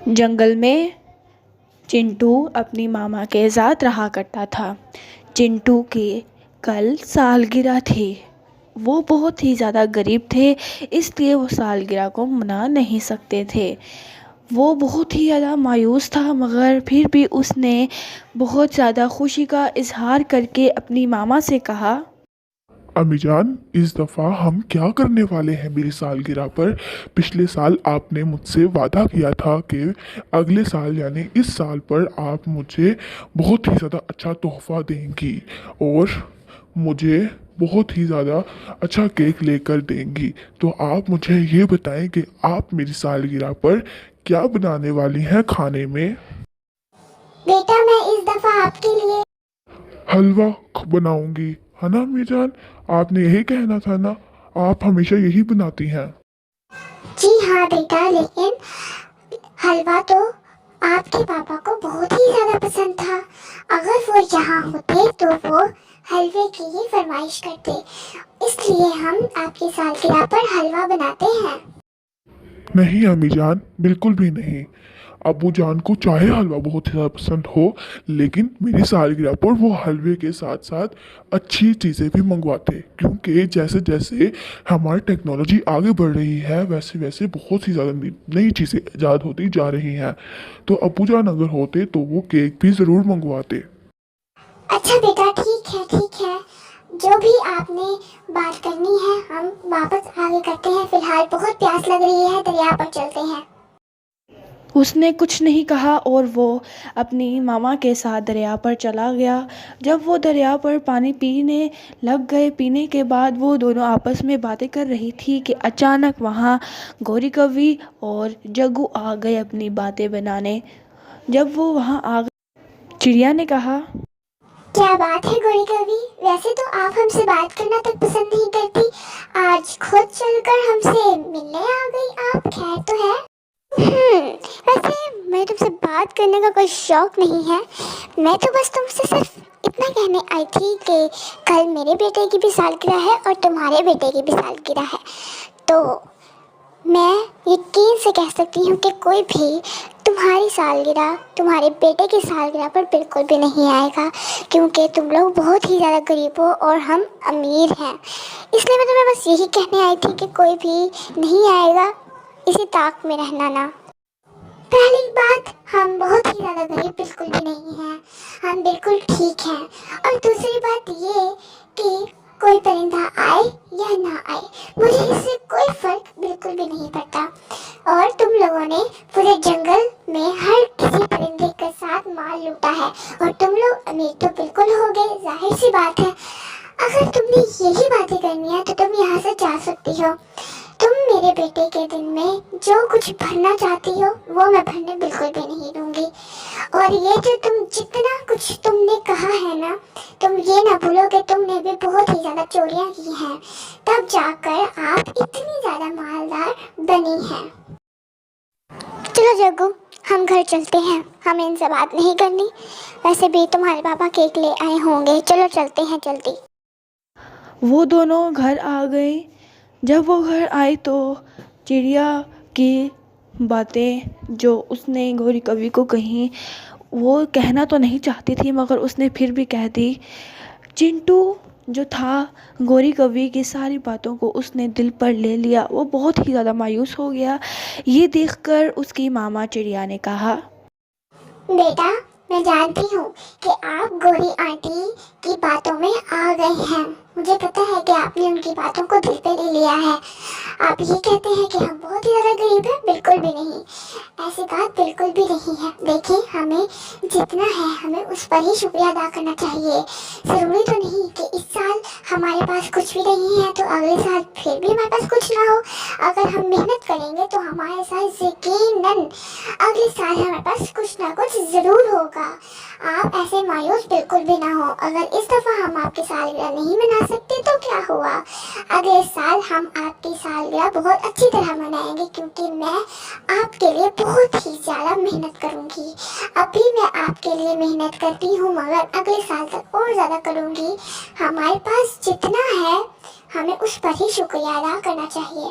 جنگل میں چنٹو اپنی ماما کے ساتھ رہا کرتا تھا۔ چنٹو کی کل سالگرہ تھی۔ وہ بہت ہی زیادہ غریب تھے، اس لیے وہ سالگرہ کو منا نہیں سکتے تھے۔ وہ بہت ہی زیادہ مایوس تھا، مگر پھر بھی اس نے بہت زیادہ خوشی کا اظہار کر کے اپنی ماما سے کہا، امی جان، اس دفعہ ہم کیا کرنے والے ہیں میری سالگرہ پر؟ پچھلے سال آپ نے مجھ سے وعدہ کیا تھا کہ اگلے سال یعنی اس سال پر آپ مجھے بہت ہی زیادہ اچھا تحفہ دیں گی اور مجھے بہت ہی زیادہ اچھا کیک لے کر دیں گی۔ تو آپ مجھے یہ بتائیں کہ آپ میری سالگرہ پر کیا بنانے والی ہیں کھانے میں؟ بیٹا، میں اس دفعہ آپ کے لیے حلوہ بناؤں گی، ہے نا امی جان؟ آپ نے یہی کہنا تھا نا، آپ ہمیشہ یہی بناتی ہیں۔ جی ہاں بیٹا، لیکن حلوہ تو آپ کے پاپا کو بہت ہی زیادہ پسند تھا۔ اگر وہ یہاں ہوتے تو وہ حلوے کی ہی فرمائش کرتے، اس لیے ہم آپ کی سالگرہ پر حلوہ بناتے ہیں۔ نہیں امی جان، بالکل بھی نہیں۔ ابو جان کو چاہے حلوہ بہت ہی زیادہ پسند ہو، لیکن میری سالگرہ پر وہ حلوے کے ساتھ ساتھ اچھی چیزیں بھی منگواتے، کیونکہ جیسے جیسے ہماری ٹیکنالوجی آگے بڑھ رہی ہے ویسے ویسے بہت ہی زیادہ نئی چیزیں ایجاد ہوتی جا رہی ہیں۔ تو ابو جان اگر ہوتے تو وہ کیک بھی ضرور منگواتے۔ اچھا بیٹا، ٹھیک ہے، جو بھی آپ نے بات کرنی ہے ہم واپس آگے کرتے ہیں۔ فی الحال بہت پیاس لگ رہی ہے، دریا پر چلتے ہیں۔ اس نے کچھ نہیں کہا اور وہ اپنی ماما کے ساتھ دریا پر چلا گیا۔ جب وہ دریا پر پانی پینے لگ گئے، پینے کے بعد وہ دونوں آپس میں باتیں کر رہی تھی کہ اچانک وہاں گوری کوی اور جگو آ گئے اپنی باتیں بنانے۔ جب وہ وہاں آ گئے، چڑیا نے کہا، کیا بات ہے گوری کوی، ویسے تو آپ ہم سے بات کرنا تک پسند نہیں کرتی، آج خود چل کر ہم سے ملنے آ گئی آپ، خیر تو ہے؟ ویسے میں تم سے بات کرنے کا کوئی شوق نہیں ہے، میں تو بس تم سے صرف اتنا کہنے آئی تھی کہ کل میرے بیٹے کی بھی سالگرہ ہے اور تمہارے بیٹے کی بھی سالگرہ ہے، تو میں یقین سے کہہ سکتی ہوں کہ کوئی بھی تمہاری سالگرہ تمہارے بیٹے کی سالگرہ پر بالکل بھی نہیں آئے گا، کیونکہ تم لوگ بہت ہی زیادہ غریب ہو اور ہم امیر ہیں۔ اس لیے میں تمہیں بس یہی کہنے آئی تھی کہ کوئی بھی نہیں آئے گا، اسی طاق میں رہنا نا۔ پہلی بات، ہم بہت ہی زیادہ غریب بالکل بھی نہیں ہیں، ہم بالکل ٹھیک ہیں، اور دوسری بات یہ کہ کوئی پرندہ آئے یا نہ آئے مجھے اس سے کوئی فرق بالکل بھی نہیں پڑتا، اور تم لوگوں نے پورے جنگل میں ہر کسی پرندے کے ساتھ مال لوٹا ہے اور تم لوگ امیر تو بالکل ہو گئے، ظاہر سی بات ہے۔ اگر تم نے یہی باتیں کرنی ہے تو تم یہاں سے جا سکتی ہو، تم میرے بیٹے کے دن میں جو کچھ بھرنا چاہتی ہو وہ میں بھرنے بالکل بھی نہیں دوں گی، اور یہ جو تم جتنا کچھ تم نے کہا ہے نا، تم یہ نہ بھولو کہ تم نے بھی بہت ہی زیادہ چوریاں کی ہیں، تب جا کر آپ اتنی زیادہ مالدار بنی ہیں۔ چلو جگو، ہم گھر چلتے ہیں، ہمیں ان سے بات نہیں کرنی، ویسے بھی تمہارے پاپا کیک لے آئے ہوں گے، چلو چلتے ہیں جلدی۔ وہ دونوں گھر آ گئے۔ جب وہ گھر آئی تو چڑیا کی باتیں جو اس نے گوری کوی کو کہیں، وہ کہنا تو نہیں چاہتی تھی مگر اس نے پھر بھی کہہ دی۔ چنٹو جو تھا، گوری کوی کی ساری باتوں کو اس نے دل پر لے لیا، وہ بہت ہی زیادہ مایوس ہو گیا۔ یہ دیکھ کر اس کی ماما چڑیا نے کہا، بیٹا، میں جانتی ہوں کہ آپ گوری آنٹی کی باتوں میں آ گئے ہیں، مجھے پتہ ہے کہ آپ نے ان کی باتوں کو دل پہ لے لیا ہے۔ آپ یہ کہتے ہیں کہ ہم بہت ہی زیادہ غریب ہیں، بالکل بھی نہیں، ایسی بات بالکل بھی نہیں ہے۔ دیکھیں، ہمیں جتنا ہے ہمیں اس پر ہی شکریہ ادا کرنا چاہیے۔ ضروری تو نہیں کہ اس سال ہمارے پاس کچھ بھی نہیں ہے تو اگلے سال پھر بھی ہمارے پاس کچھ نہ ہو۔ اگر ہم محنت کریں گے تو ہمارے ساتھ یقیناً اگلے سال ہمارے پاس کچھ نہ کچھ ضرور ہوگا۔ آپ ایسے مایوس بالکل بھی نہ ہو، اگر اس دفعہ ہم آپ کی سالگرہ نہیں منا سکتے تو کیا ہوا، اگلے سال ہم آپ کی سالگرہ بہت اچھی طرح منائیں گے، کیونکہ میں آپ کے لیے بہت ہی زیادہ محنت کروں گی۔ ابھی میں آپ کے لیے محنت کرتی ہوں مگر اگلے سال تک اور زیادہ کروں گی۔ ہمارے پاس جتنا ہے ہمیں اس پر ہی شکریہ ادا کرنا چاہیے۔